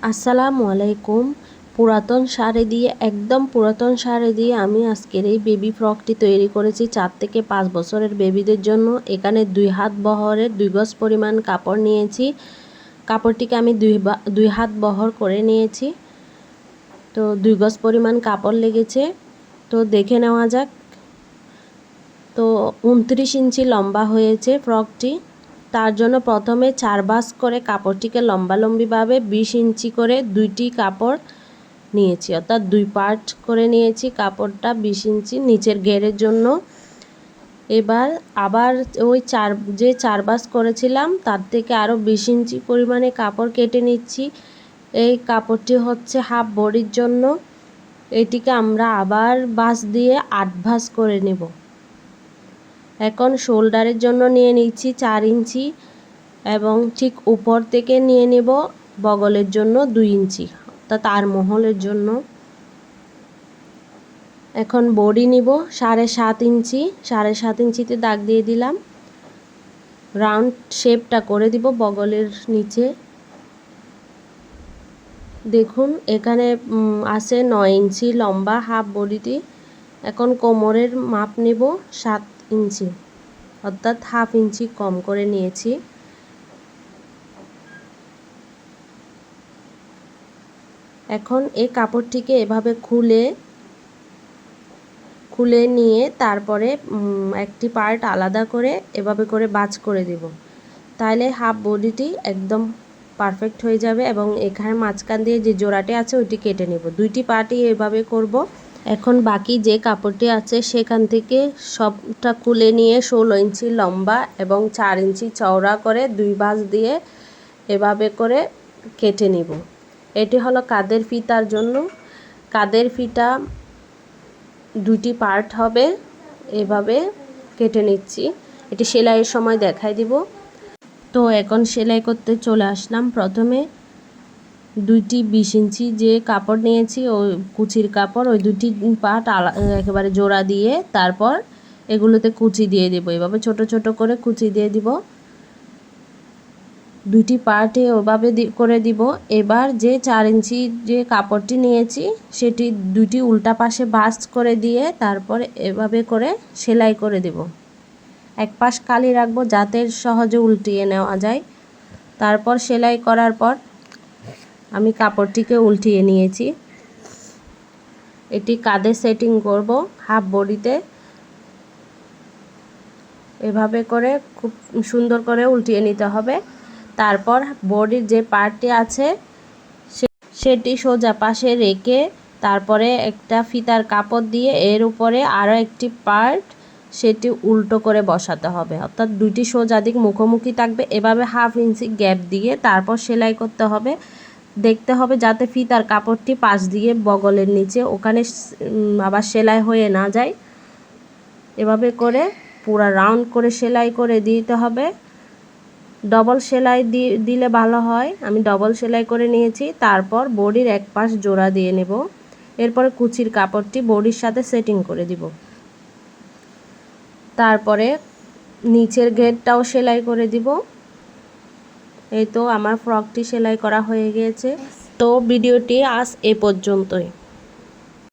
আসসালামু আলাইকুম। পুরাতন শাড়ি দিয়ে একদম পুরাতন শাড়ি দিয়ে আমি আজকের এই বেবি ফ্রকটি তৈরি করেছি 4 থেকে 5 বছরের বেবিদের জন্য। এখানে 2 হাত বহরের 2 গজ পরিমাণ কাপড় নিয়েছি। কাপড়টিকে আমি 2 হাত বহর করে নিয়েছি। তো 2 গজ পরিমাণ কাপড় লেগেছে। তো দেখে নেওয়া যাক। তো 29 ইঞ্চি লম্বা হয়েছে ফ্রকটি। তার জন্য প্রথমে 4 ভাঁজ করে কাপড়টিকে লম্বালম্বিভাবে 20 ইঞ্চি করে দুইটি কাপড় নিয়েছি, অর্থাৎ 2 পার্ট করে নিয়েছি কাপড়টা 20 ইঞ্চি নিচের ঘেরের জন্য। এবার আবার ওই 4 ভাঁজ করেছিলাম তার থেকে আরও 20 ইঞ্চি পরিমাণে কাপড় কেটে নিচ্ছি। এই কাপড়টি হচ্ছে হাফ বডির জন্য। এটিকে আমরা আবার ভাঁজ দিয়ে 8 ভাঁজ করে নেব। এখন শোল্ডারের জন্য নিয়ে নিচ্ছি 4 ইঞ্চি এবং ঠিক উপর থেকে নিয়ে নেব বগলের জন্য 2 ইঞ্চি, অর্থাৎ আরমহলের জন্য। এখন বডি নিব 7.5 ইঞ্চি, 7.5 ইঞ্চিতে দাগ দিয়ে দিলাম। রাউন্ড শেপটা করে দিব বগলের নিচে। দেখুন এখানে আছে 9 ইঞ্চি লম্বা হাফ বডিটি। এখন কোমরের মাপ নেব 7 ইঞ্চি, অর্থাৎ হাফ ইঞ্চি কম করে নিয়েছি। এখন এই কাপড়টিকে এভাবে খুলে নিয়ে তারপরে একটি পার্ট আলাদা করে এভাবে করে ভাঁজ করে দেব। তাহলে হাফ বডিটি একদম পারফেক্ট হয়ে যাবে এবং এখানে মাঝখান দিয়ে যে জোড়াটি আছে ওইটি কেটে নেব। দুইটি পার্টই এভাবে করব। এখন বাকি যে কাপড়টি আছে সেখান থেকে সবটা খুলে নিয়ে 16 ইঞ্চি লম্বা এবং 4 ইঞ্চি চওড়া করে 2 ভাঁজ দিয়ে এভাবে করে কেটে নিব। এটি হলো কাঁধের ফিতার জন্য। কাঁধের ফিতা দুটি পার্ট হবে, এভাবে কেটে নিচ্ছি। এটি সেলাইয়ের সময় দেখাই দিব। তো এখন সেলাই করতে চলে আসলাম। প্রথমে দুইটি 20 ইঞ্চি যে কাপড় নিয়েছি ওই কুচির কাপড়, ওই দুটি পার্ট একেবারে জোড়া দিয়ে তারপর এগুলোতে কুচি দিয়ে দেব। এভাবে ছোট ছোট করে কুচি দিয়ে দিব। দুইটি পার্টে ওভাবে করে দিব। এবার যে 4 ইঞ্চি যে কাপড়টি নিয়েছি সেটি দুটি উল্টা পাশে ভাঁজ করে দিয়ে তারপর এভাবে করে সেলাই করে দেব। এক পাশ খালি রাখবো যাতে সহজে উল্টিয়ে নেওয়া যায়। তারপর সেলাই করার পর আমি কাপড়টিকে উল্টিয়ে নিয়েছি। এটি কাঁধে সেটিং করব হাফ বডিতে। এভাবে করে খুব সুন্দর করে উল্টিয়ে নিতে হবে। তারপর বডির যে পার্টটি আছে সেটি সোজা পাশে রেখে তারপরে একটা ফিতার কাপড় দিয়ে এর উপরে আরও একটি পার্ট সেটি উল্টো করে বসাতে হবে, অর্থাৎ দুইটি সোজা দিক মুখোমুখি থাকবে। এভাবে হাফ ইঞ্চি গ্যাপ দিয়ে তারপর সেলাই করতে হবে। দেখতে হবে যাতে ফিতার কাপড়টি পাশ দিয়ে বগলের নিচে ওখানে আবার সেলাই হয়ে না যায়। এভাবে করে পুরো রাউন্ড করে সেলাই করে দিতে হবে। ডবল সেলাই দিলে ভালো হয়। আমি ডবল সেলাই করে নিয়েছি। তারপর বডির এক পাশ জোড়া দিয়ে নেব। এরপরে কুচির কাপড়টি বডির সাথে সেটিং করে দিব। তারপরে নিচের ঘেরটাও সেলাই করে দিব। এই তো আমার ফ্রকটি সেলাই করা হয়ে গিয়েছে। তো ভিডিওটি আজ এ পর্যন্তই।